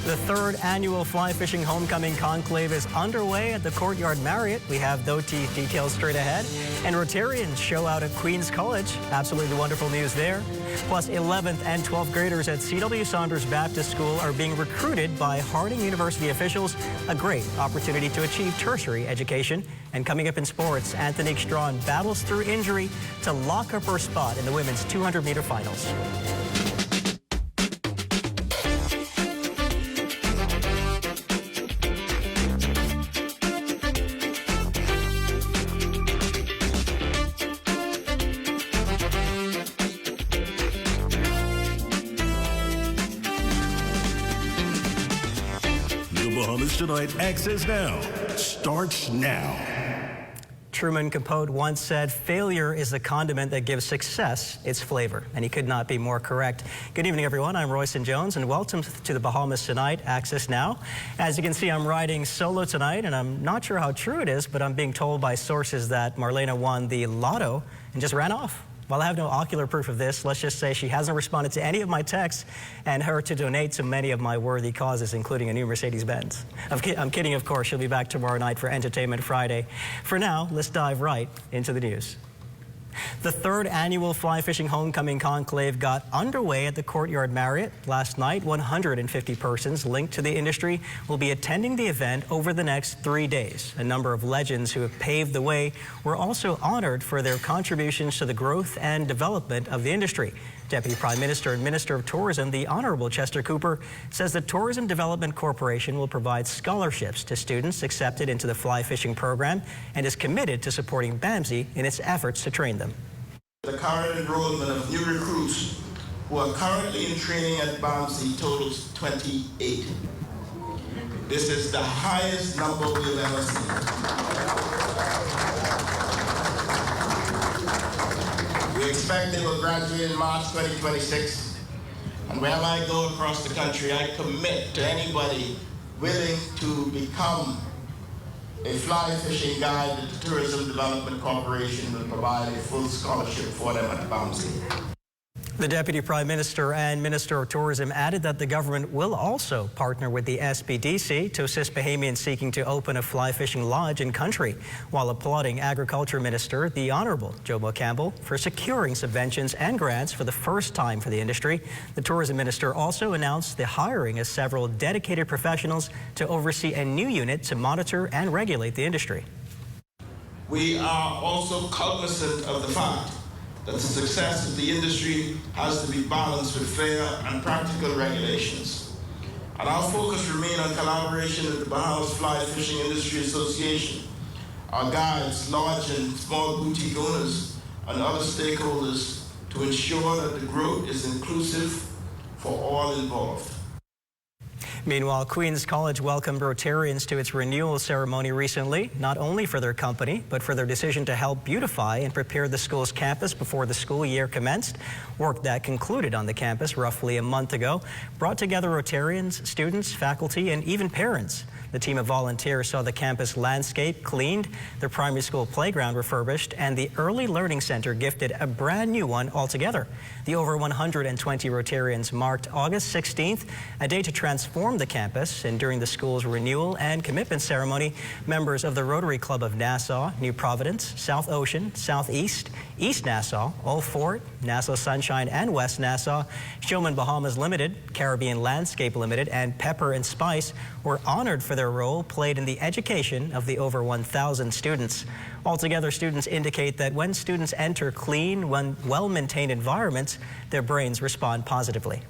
The third annual fly fishing homecoming conclave is underway at the Courtyard Marriott. We have those details straight ahead. And Rotarians show out at Queens College. Absolutely wonderful news there. Plus 11th and 12th graders at C.W. Saunders Baptist School are being recruited by Harding University officials. A great opportunity to achieve tertiary education. And coming up in sports, Anthonique Strawn battles through injury to lock up her spot in the women's 200-meter finals. Bahamas Tonight Access Now starts now. Truman Capote once said, "Failure is the condiment that gives success its flavor," and he could not be more correct. Good evening, everyone. I'm Royson Jones, and welcome to the Bahamas Tonight Access Now. As you can see, I'm riding solo tonight, and I'm not sure how true it is, but I'm being told by sources that Marlena won the lotto and just ran off. While I have no ocular proof of this, let's just say she hasn't responded to any of my texts and her to donate to many of my worthy causes, including a new Mercedes-Benz. I'm kidding, of course. She'll be back tomorrow night for Entertainment Friday. For now, let's dive right into the news. The third annual fly fishing homecoming conclave got underway at the Courtyard Marriott last night. 150 persons linked to the industry will be attending the event over the next 3 days. A number of legends who have paved the way were also honored for their contributions to the growth and development of the industry. Deputy Prime Minister and Minister of Tourism, the Honorable Chester Cooper, says the Tourism Development Corporation will provide scholarships to students accepted into the fly fishing program and is committed to supporting BAMSI in its efforts to train them. The current enrollment of new recruits who are currently in training at BAMSI totals 28. This is the highest number we've ever seen. We expect they will graduate in March 2026. And wherever I go across the country, I commit to anybody willing to become a fly fishing guide that the Tourism Development Corporation will provide a full scholarship for them at BAMSI. The Deputy Prime Minister and Minister of Tourism added that the government will also partner with the SPDC to assist Bahamians seeking to open a fly fishing lodge in country, while applauding Agriculture Minister, the Honourable Jomo Campbell, for securing subventions and grants for the first time for the industry. The Tourism Minister also announced the hiring of several dedicated professionals to oversee a new unit to monitor and regulate the industry. We are also cognizant of the fact that the success of the industry has to be balanced with fair and practical regulations. And our focus remains on collaboration with the Bahamas Fly Fishing Industry Association, our guides, lodge and small boutique owners, and other stakeholders to ensure that the growth is inclusive for all involved. Meanwhile, Queens College welcomed Rotarians to its renewal ceremony recently, not only for their company, but for their decision to help beautify and prepare the school's campus before the school year commenced. Work that concluded on the campus roughly a month ago brought together Rotarians, students, faculty, and even parents. The team of volunteers saw the campus landscape cleaned, the primary school playground refurbished, and the Early Learning Center gifted a brand new one altogether. The over 120 Rotarians marked August 16th, a day to transform the campus, and during the school's renewal and commitment ceremony, members of the Rotary Club of Nassau, New Providence, South Ocean, Southeast, East Nassau, Old Fort, Nassau Sunshine, and West Nassau, Showman Bahamas Limited, Caribbean Landscape Limited, and Pepper and Spice were honored for their role played in the education of the over 1,000 students. Altogether, students indicate that when students enter clean, well-maintained environments, their brains respond positively.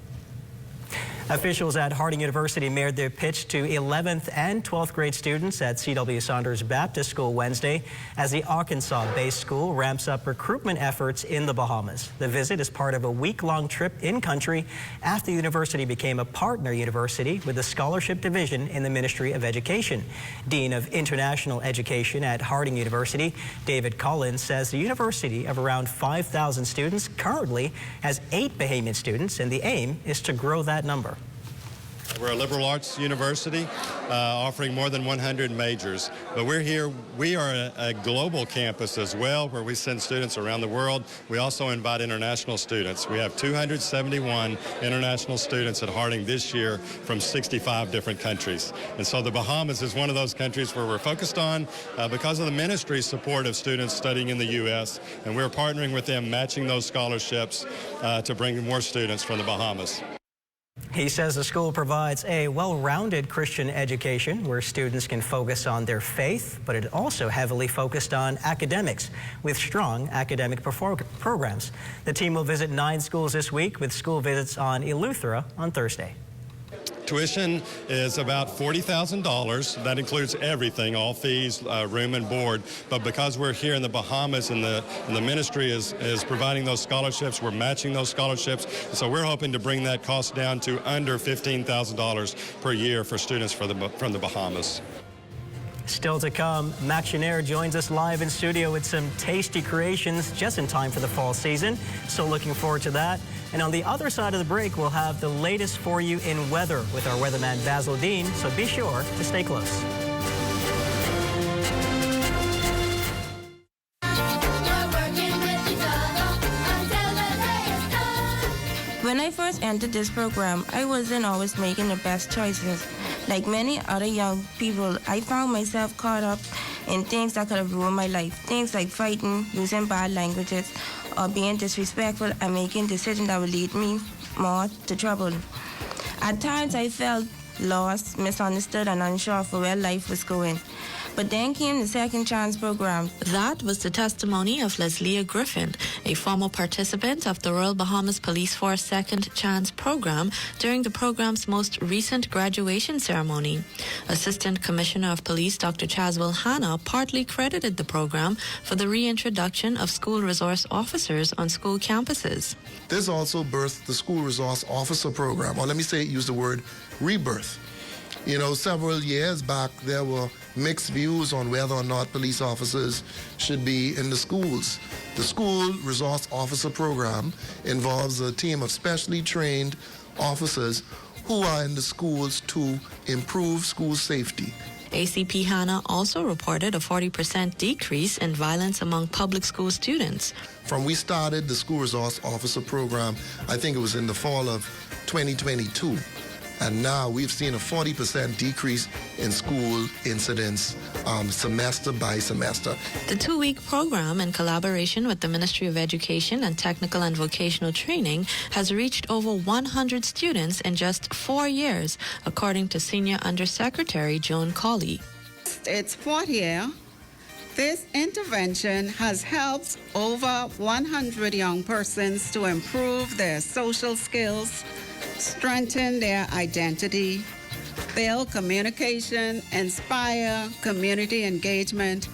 Officials at Harding University made their pitch to 11th and 12th grade students at C.W. Saunders Baptist School Wednesday as the Arkansas-based school ramps up recruitment efforts in the Bahamas. The visit is part of a week-long trip in-country after the university became a partner university with the Scholarship Division in the Ministry of Education. Dean of International Education at Harding University, David Collins, says the university of around 5,000 students currently has 8 Bahamian students, and the aim is to grow that number. We're a liberal arts university offering more than 100 majors. But we are a global campus as well, where we send students around the world. We also invite international students. We have 271 international students at Harding this year from 65 different countries. And so the Bahamas is one of those countries where we're focused on because of the ministry's support of students studying in the U.S. And we're partnering with them, matching those scholarships to bring more students from the Bahamas. He says the school provides a well-rounded Christian education where students can focus on their faith, but it also heavily focused on academics with strong academic programs. The team will visit 9 schools this week with school visits on Eleuthera on Thursday. Tuition is about $40,000. That includes everything, all fees, room and board. But because we're here in the Bahamas and the ministry is providing those scholarships, we're matching those scholarships. So we're hoping to bring that cost down to under $15,000 per year for students from the Bahamas. Still to come, Max Chenier joins us live in studio with some tasty creations just in time for the fall season. So looking forward to that. And on the other side of the break, we'll have the latest for you in weather with our weatherman Basil Dean. So be sure to stay close. When I first entered this program, I wasn't always making the best choices. Like many other young people, I found myself caught up in things that could have ruined my life. Things like fighting, using bad languages, or being disrespectful and making decisions that would lead me more to trouble. At times, I felt lost, misunderstood, and unsure of where life was going. But then came the Second Chance program. That was the testimony of Leslia Griffin, a former participant of the Royal Bahamas Police Force Second Chance program during the program's most recent graduation ceremony. Assistant Commissioner of Police Dr. Chaswell Hanna partly credited the program for the reintroduction of school resource officers on school campuses. This also birthed the School Resource Officer program, or let me say, use the word rebirth. You know, several years back, there were mixed views on whether or not police officers should be in the schools. The School Resource Officer program involves a team of specially trained officers who are in the schools to improve school safety. ACP Hanna also reported a 40% decrease in violence among public school students. From we started the School Resource Officer program, I think it was in the fall of 2022. And now we've seen a 40% decrease in school incidents semester by semester. The 2-week program, in collaboration with the Ministry of Education and Technical and Vocational Training, has reached over 100 students in just 4 years, according to Senior Undersecretary Joan Colley. Its 4th year, this intervention has helped over 100 young persons to improve their social skills, strengthen their identity, build communication, inspire community engagement,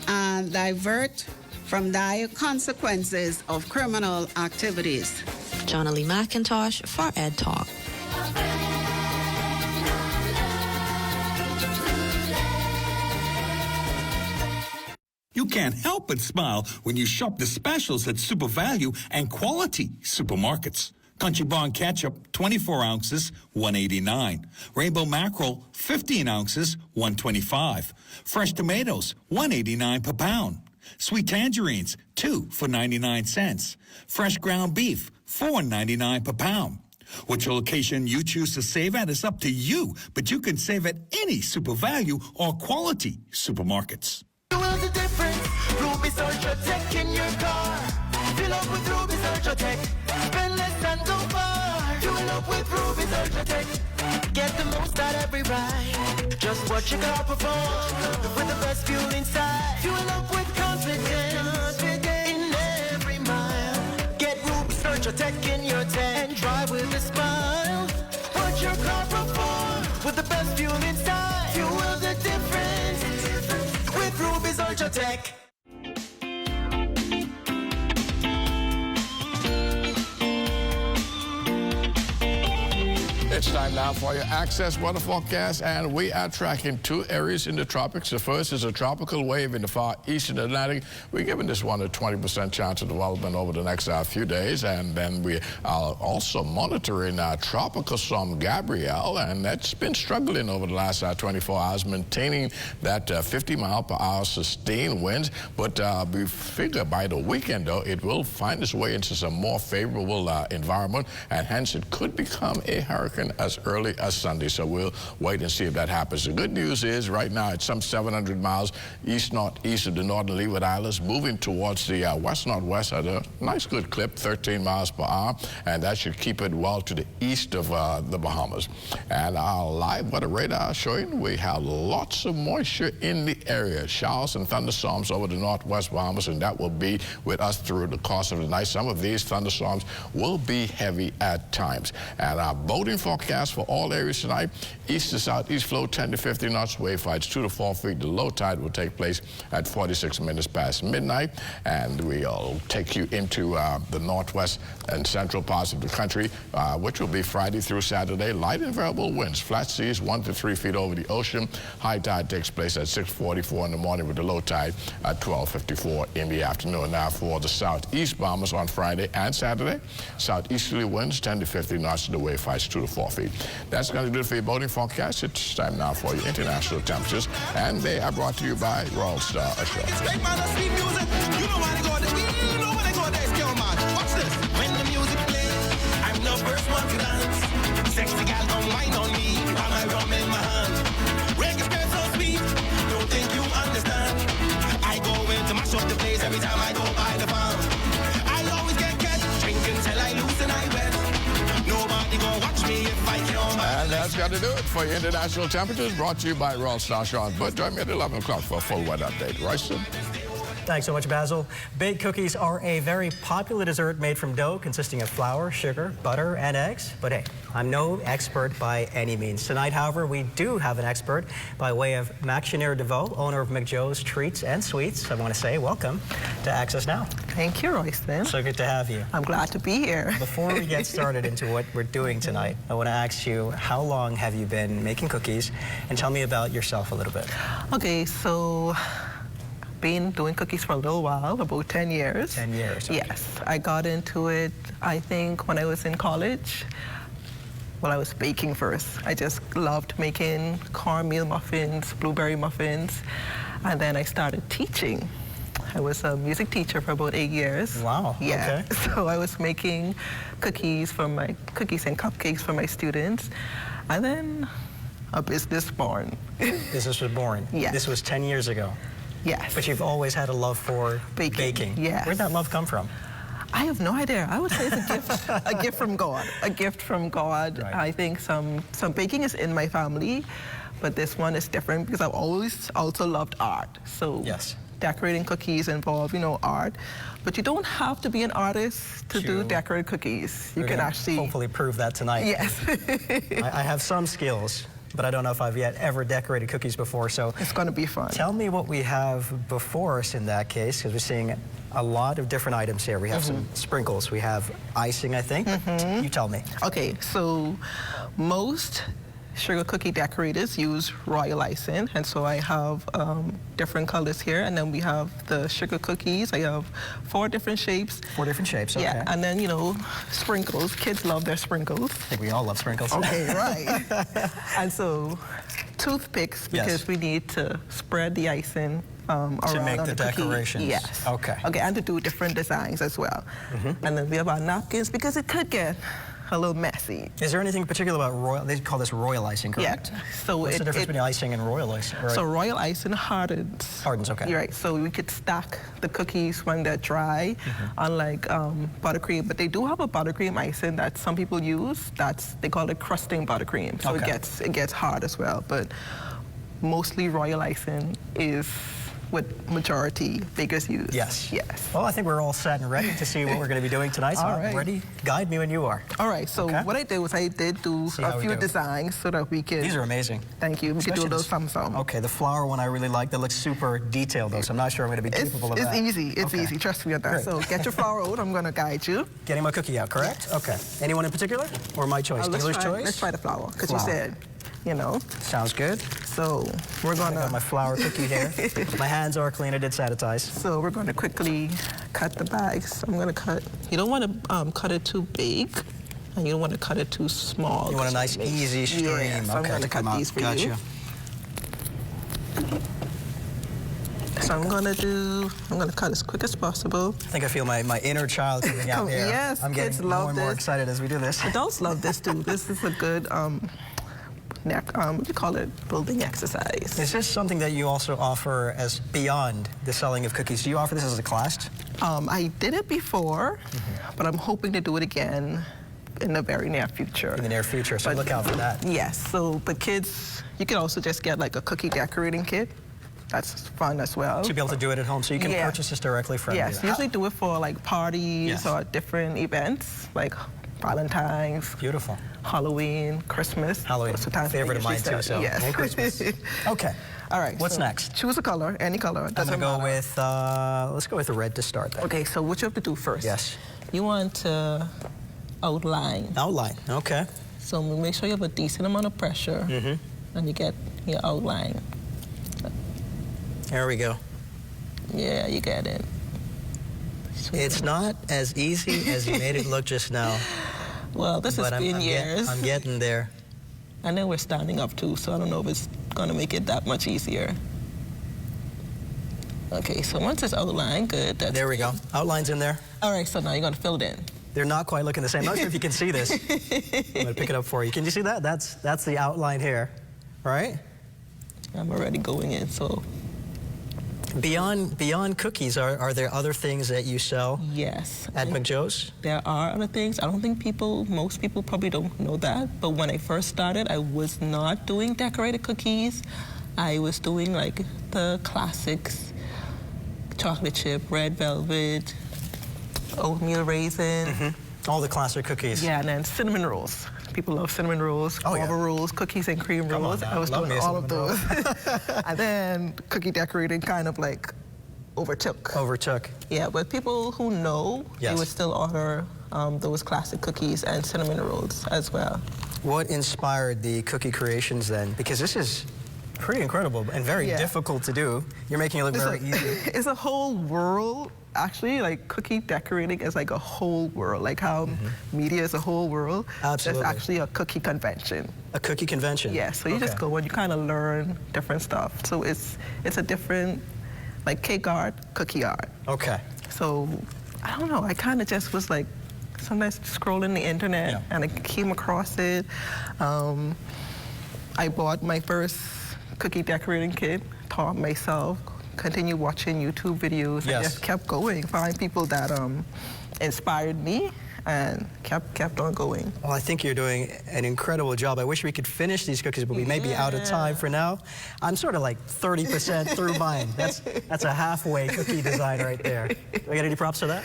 and divert from dire consequences of criminal activities. Jonalie McIntosh for Ed Talk. You can't help but smile when you shop the specials at Super Value and Quality Supermarkets. Country Barn ketchup, 24 ounces, $1.89. Rainbow mackerel, 15 ounces, $1.25. Fresh tomatoes, $1.89 per pound. Sweet tangerines, 2 for 99 cents. Fresh ground beef, $4.99 per pound. Which location you choose to save at is up to you, but you can save at any Super Value or Quality supermarkets. The difference. Ruby's Ultra Tech in your car. Fill up with Ruby's Ultra Tech. Spend less and go far. Fuel up with Ruby's Ultra Tech. Get the most out of every ride. Just watch your car perform with the best fuel inside. Fuel up with confidence in every mile. Get Ruby's Ultra Tech in your tank and drive with a smile. Watch your car perform with the best fuel inside. Fuel the difference with Ruby's Ultra Tech. It's time now for your Access weather forecast, and we are tracking 2 areas in the tropics. The first is a tropical wave in the far eastern Atlantic. We're giving this one a 20% chance of development over the next few days, and then we are also monitoring tropical storm Gabrielle, and that's been struggling over the last 24 hours, maintaining that 50-mile-per-hour sustained winds. But we figure by the weekend, though, it will find its way into some more favorable environment, and hence it could become a hurricane as early as Sunday. So we'll wait and see if that happens. The good news is right now it's some 700 miles east-northeast of the northern Leeward Islands, moving towards the west-northwest at a nice good clip, 13 miles per hour, and that should keep it well to the east of the Bahamas. And our live weather radar showing we have lots of moisture in the area. Showers and thunderstorms over the northwest Bahamas, and that will be with us through the course of the night. Some of these thunderstorms will be heavy at times. And our boating forecast for all areas tonight: east to southeast flow 10 to 15 knots, wave heights 2 to 4 feet. The low tide will take place at 46 minutes past midnight, and we'll take you into the northwest and central parts of the country, which will be Friday through Saturday. Light and variable winds, flat seas 1 to 3 feet over the ocean. High tide takes place at 6:44 in the morning, with the low tide at 12:54 in the afternoon. Now for the southeast Bahamas on Friday and Saturday, southeasterly winds 10 to 15 knots, to the wave heights 2 to 4 feet. That's going to do it for your boating forecast. It's time now for your international temperatures, and they are brought to you by Royal Star Assurance. Watch this. When the music plays, I'm the first one to dance. Sexy gal don't mind on me while I rum in my hand. Reggae skirt so sweet, don't think you understand. I go in to mash up the place every time I go by the farm. I'll always get drinking till I lose and I wet. Nobody gonna watch me if I kill my. And that's got to do it for your international temperatures, brought to you by Royal Star Assurance. But join me at 11 o'clock for a full weather update. Royston? Thanks so much, Basil. Baked cookies are a very popular dessert made from dough consisting of flour, sugar, butter, and eggs. But hey, I'm no expert by any means. Tonight, however, we do have an expert by way of Mactionnaire DeVoe, owner of McJoe's Treats and Sweets. I want to say welcome to Access Now. Thank you, Royston. So good to have you. I'm glad to be here. Before we get started into what we're doing tonight, I want to ask you, how long have you been making cookies? And tell me about yourself a little bit. Okay, so been doing cookies for a little while, about 10 years. 10 years. Okay. Yes, I got into it, I think, when I was in college. Well, I was baking first. I just loved making cornmeal muffins, blueberry muffins, and then I started teaching. I was a music teacher for about 8 years. Wow. Yeah. Okay. So I was making cookies and cupcakes for my students, and then a business born. Business was born. Yes. This was 10 years ago. Yes. But you've always had a love for baking. Yes. Where'd that love come from? I have no idea. I would say it's a gift, a gift from God. A gift from God. Right. I think some baking is in my family, but this one is different because I've always also loved art. So yes, decorating cookies involve, art, but you don't have to be an artist to do decorated cookies. You can actually hopefully prove that tonight. Yes. I have some skills, but I don't know if I've yet ever decorated cookies before, so it's going to be fun. Tell me what we have before us in that case, because we're seeing a lot of different items here. We have some sprinkles, we have icing, I think. You tell me. Okay, so most sugar cookie decorators use royal icing, and so I have different colors here, and then we have the sugar cookies. I have 4 different shapes. 4 different shapes, okay. Yeah, and then, sprinkles. Kids love their sprinkles. I think we all love sprinkles. Okay, right. And so toothpicks, because we need to spread the icing around to make on the decorations. Yes. Okay. Okay, and to do different designs as well. And then we have our napkins, because it could get a little messy. Is there anything particular about royal? They call this royal icing, correct? Yeah. So what's the difference between icing and royal icing? Right? So royal icing hardens. Hardens, okay. You're right. So we could stack the cookies when they're dry, unlike buttercream. But they do have a buttercream icing that some people use. They call it crusting buttercream. So it gets hard as well. But mostly royal icing is what majority bakers use. Yes. Yes. Well, I think we're all set and ready to see what we're going to be doing tonight. So All I'm right. ready. Guide me when you are. All right, so what I did was I did do See how a we few do. designs so that we could... These are amazing. Thank you. We could do a Especially little this- something. Okay, the flower one I really like. That looks super detailed, though, so I'm not sure I'm going to be capable of that. It's easy. It's Okay. easy. Trust me on that. Great. So get your flour out. I'm going to guide you. Getting my cookie out, correct? Okay. Anyone in particular? Or my choice? Dealer's choice? Let's try the flour, because you Flour. said, you know. Sounds good. So we're going I got my to... flour cookie here. My hands are clean. I did sanitize. So we're going to quickly cut the bags. I'm going to cut... You don't want to cut it too big, and you don't want to cut it too small. You want a nice, easy stream. Yeah, so I'm Okay, going to come cut on. these for Gotcha. you. So I'm going to cut as quick as possible. I think I feel my inner child coming out here. Yes, I'm kids getting more love and more this. excited as we do this. Adults love this too. This is a good what do you call it? Building exercise. Is this something that you also offer as beyond the selling of cookies? Do you offer this as a class? I did it before, but I'm hoping to do it again in the very near future. In the near future, so But- look out for that. Yes, so but kids, you can also just get like a cookie decorating kit. That's fun as well. To be able to do it at home, so you can Yeah. purchase this directly from Yes, you. usually do it for like parties Yes. or different events, like Valentine's, Beautiful. Halloween, Christmas. Halloween, Those are times favorite they of mine usually too, sell- so, yes. and Christmas. Okay. All right. What's so next? Choose a color, any color. It I'm doesn't gonna go matter. with, let's go with the red to start then. Okay, so what you have to do first? Yes. You want to outline. Outline, okay. So make sure you have a decent amount of pressure, and you get your outline. There we go. Yeah, you get it. It's not as easy as you made it look just now. Well, this has but been years. I'm getting there. And then we're standing up too, so I don't know if it's gonna make it that much easier. Okay, so once it's outlined, good. That's There we go. Outlines in there. All right, so now you're gonna fill it in. They're not quite looking the same. I'm not sure if you can see this. I'm gonna pick it up for you. Can you see that? That's the outline here, right? I'm already going in, so. Beyond cookies, are there other things that you sell Yes. at McJoe's? There are other things. I don't think most people probably don't know that, but when I first started, I was not doing decorated cookies. I was doing like the classics, chocolate chip, red velvet, oatmeal raisin. All the classic cookies. Yeah, and then cinnamon rolls. People love cinnamon rolls, Oh, yeah. guava rolls, cookies and cream Come on rolls. now. I was Love doing me a all of cinnamon those. And then cookie decorating kind of like overtook. Overtook. Yeah, but people who know, Yes. they would still order those classic cookies and cinnamon rolls as well. What inspired the cookie creations then? Because this is pretty incredible and very Yeah. difficult to do. You're making it look very easy. It's a whole world. Actually, like cookie decorating is like a whole world. Like how media is a whole world. Absolutely. There's actually a cookie convention. A cookie convention. Yeah, so you just Okay. go and you kind of learn different stuff. So it's a different, like cake art, cookie art. Okay. So I don't know. I kind of just was like sometimes scrolling the internet Yeah. and I came across it. I bought my first cookie decorating kit, taught myself, continued watching YouTube videos, Yes. and just kept going. Find people that inspired me and kept on going. Well, I think you're doing an incredible job. I wish we could finish these cookies, but we may be out of time for now. I'm sort of like 30% through mine. That's a halfway cookie design right there. Do I get any props for that?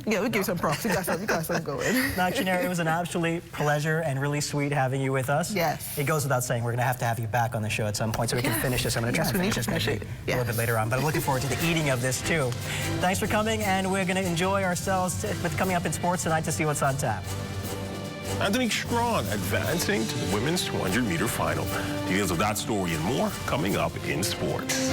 Yeah, we give you some props. We got some going. No, Shanera, it was an absolute pleasure and really sweet having you with us. Yes. It goes without saying, we're going to have you back on the show at some point so we can finish this. I'm going to try Yes, to we need finish to this finish maybe it. a little bit later on, but I'm looking forward to the eating of this too. Thanks for coming, and we're going to enjoy ourselves with coming up in sports tonight to see what's on tap. Anthony Strong advancing to the women's 200-meter final. Details of that story and more coming up in sports.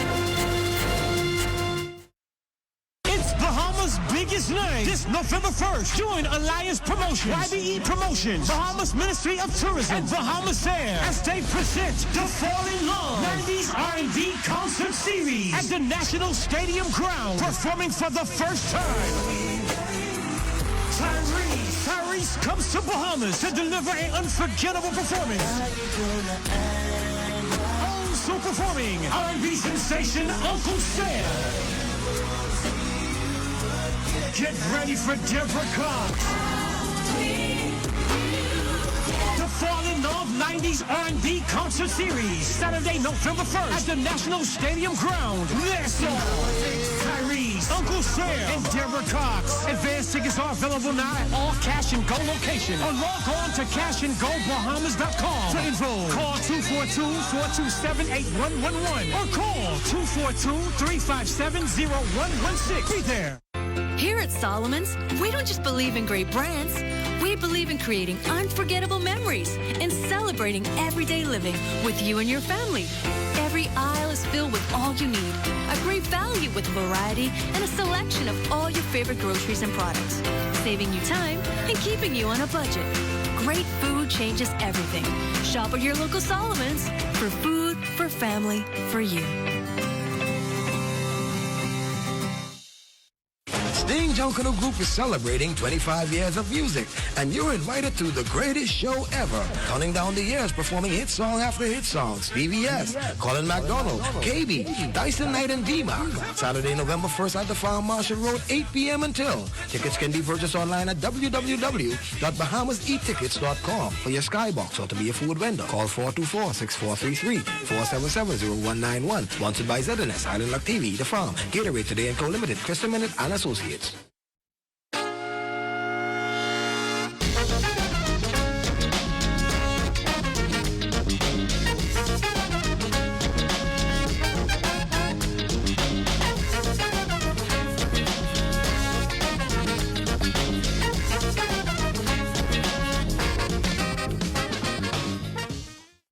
It's Bahamas' biggest night this November 1st. Join Alliance Promotions, YBE Promotions, Bahamas Ministry of Tourism, and Bahamas Air as they present the Fall in Love 90s R&B Concert Series at the National Stadium Ground, performing for the first time. Tyrese comes to Bahamas to deliver an unforgettable performance. Also performing R&B sensation Uncle Sam. Get ready for Deborah Cox. The Fall in Love 90 90s R&B Concert Series, Saturday, November 1st at the National Stadium Ground. Let's go! Tyrese, Uncle Sam, and Deborah Cox. Advance tickets are available now at all Cash and Go locations. Or log on to cashandgobahamas.com to enroll. Call 242-427-8111 or call 242-357-0116. Be there. Here at Solomon's, we don't just believe in great brands. We believe in creating unforgettable memories and celebrating everyday living with you and your family. Every aisle is filled with all you need. A great value with variety and a selection of all your favorite groceries and products. Saving you time and keeping you on a budget. Great food changes everything. Shop at your local Solomon's for food, for family, for you. Sting Junkanoo Group is celebrating 25 years of music, and you're invited to the greatest show ever. Counting down the years, performing hit song after hit songs. BBS, Colin McDonald, KB, Dyson Knight, and D-Mark. Saturday, November 1st at the Farm Marshall Road, 8 p.m. until. Tickets can be purchased online at www.bahamaseattickets.com for your skybox or to be a food vendor. Call 424-6433, 477-0191. Sponsored by ZNS, Island Luck TV, The Farm, Gatorade Today and Co. Limited, Crystal Minute, and Associates.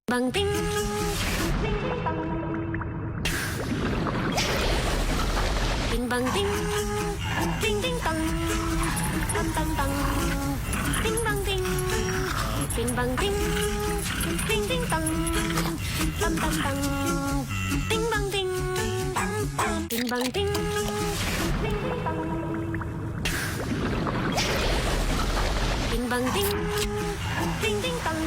Bang ding, ding bang ding, ding ding dong, dum dum dong, ding bang ding bang ding, ding ding dong, dum dum dong, ding bang ding, ding bang ding, ding bang ding, ding ding dong.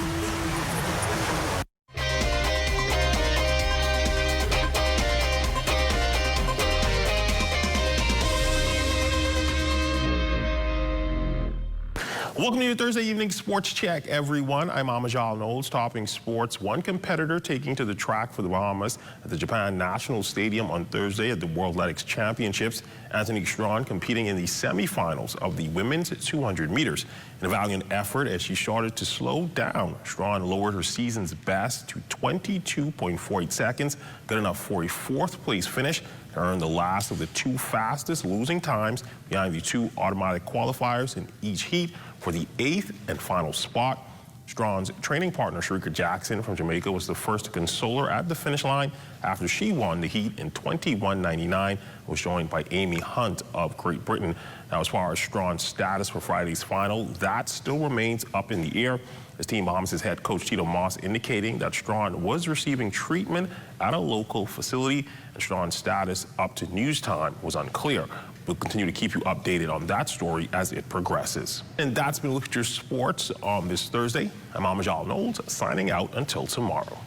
Welcome to your Thursday evening sports check, everyone. I'm Amajal Knowles, topping sports. One competitor taking to the track for the Bahamas at the Japan National Stadium on Thursday at the World Athletics Championships. Anthony Strawn competing in the semifinals of the women's 200 meters. In a valiant effort as she started to slow down, Strawn lowered her season's best to 22.48 seconds, good enough for a fourth place finish, to earn the last of the two fastest losing times behind the two automatic qualifiers in each heat for the 8th and final spot. Strawn's training partner, Sharika Jackson from Jamaica, was the first to console her at the finish line after she won the heat in 21.99, was joined by Amy Hunt of Great Britain. Now, as far as Strawn's status for Friday's final, that still remains up in the air, as Team Bahamas' head coach Tito Moss indicating that Strawn was receiving treatment at a local facility, and Strawn's status up to news time was unclear. We'll continue to keep you updated on that story as it progresses. And that's been Look at Your Sports on this Thursday. I'm Amajal Knowles, signing out until tomorrow.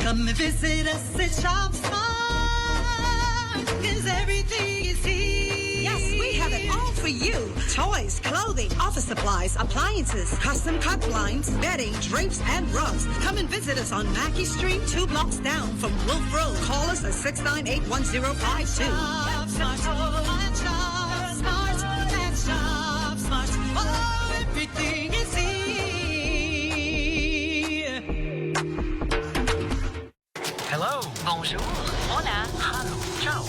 Come and visit us at Shop Smart, 'cause everything is here. Yes, we have it all for you. Toys, clothing, office supplies, appliances, custom cut blinds, bedding, drapes, and rugs. Come and visit us on Mackey Street, 2 blocks down from Wolf Road. Call us at 698-1052. Oh, everything is here. Hello, bonjour, hola, hello, ciao.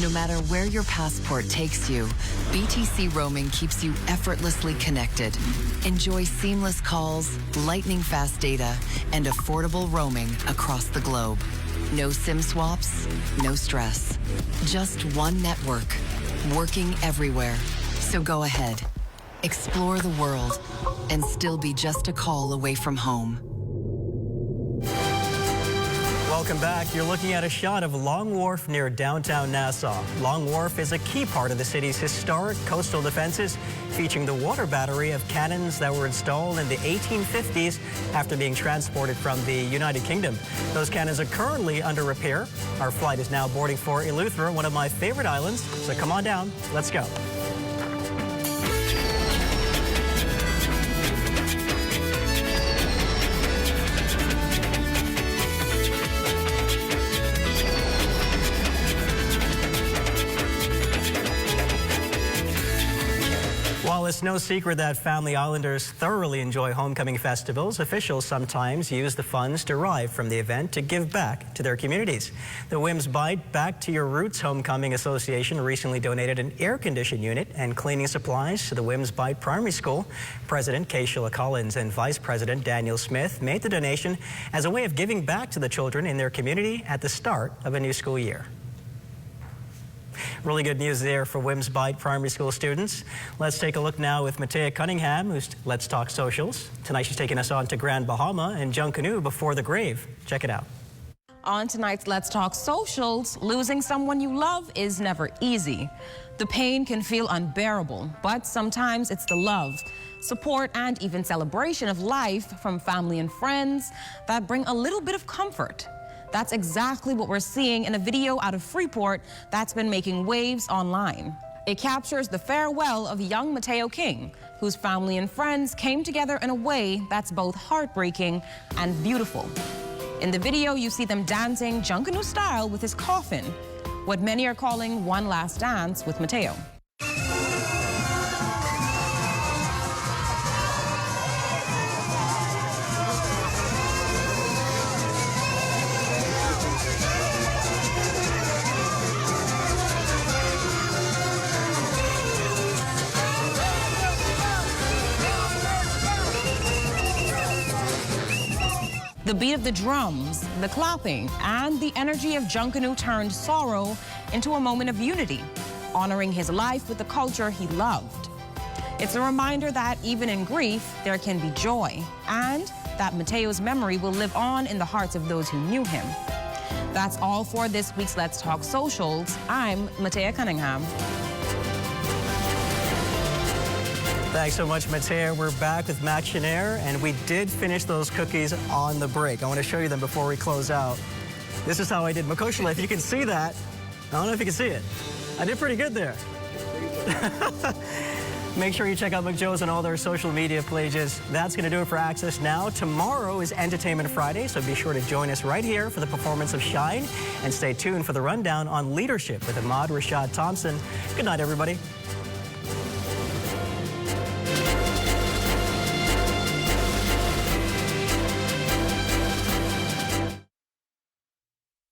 No matter where your passport takes you, BTC roaming keeps you effortlessly connected. Enjoy seamless calls, lightning-fast data, and affordable roaming across the globe. No SIM swaps, no stress. Just one network, working everywhere. So go ahead, explore the world, and still be just a call away from home. Welcome back. You're looking at a shot of Long Wharf near downtown Nassau. Long Wharf is a key part of the city's historic coastal defenses, featuring the water battery of cannons that were installed in the 1850s after being transported from the United Kingdom. Those cannons are currently under repair. Our flight is now boarding for Eleuthera, one of my favorite islands. So come on down. Let's go. While it's no secret that Family Islanders thoroughly enjoy homecoming festivals, officials sometimes use the funds derived from the event to give back to their communities. The Whims Bite Back to Your Roots Homecoming Association recently donated an air-conditioned unit and cleaning supplies to the Whims Bite Primary School. President Keishla Collins and Vice President Daniel Smith made the donation as a way of giving back to the children in their community at the start of a new school year. Really good news there for Whims Bite Primary School students. Let's take a look now with Matea Cunningham, who's Let's Talk Socials. Tonight she's taking us on to Grand Bahama and Junkanoo before the grave. Check it out. On tonight's Let's Talk Socials, losing someone you love is never easy. The pain can feel unbearable, but sometimes it's the love, support, and even celebration of life from family and friends that bring a little bit of comfort. That's exactly what we're seeing in a video out of Freeport that's been making waves online. It captures the farewell of young Mateo King, whose family and friends came together in a way that's both heartbreaking and beautiful. In the video, you see them dancing Junkanoo style with his coffin, what many are calling one last dance with Mateo. The beat of the drums, the clapping, and the energy of Junkanoo turned sorrow into a moment of unity, honoring his life with the culture he loved. It's a reminder that even in grief, there can be joy, and that Mateo's memory will live on in the hearts of those who knew him. That's all for this week's Let's Talk Socials. I'm Matea Cunningham. Thanks so much, Matea. We're back with Max Chenier, and we did finish those cookies on the break. I want to show you them before we close out. This is how I did. Makoshla, if you can see that, I don't know if you can see it. I did pretty good there. Make sure you check out McJoe's on all their social media pages. That's going to do it for Access Now. Tomorrow is Entertainment Friday, so be sure to join us right here for the performance of Shine, and stay tuned for the rundown on leadership with Ahmad Rashad Thompson. Good night, everybody.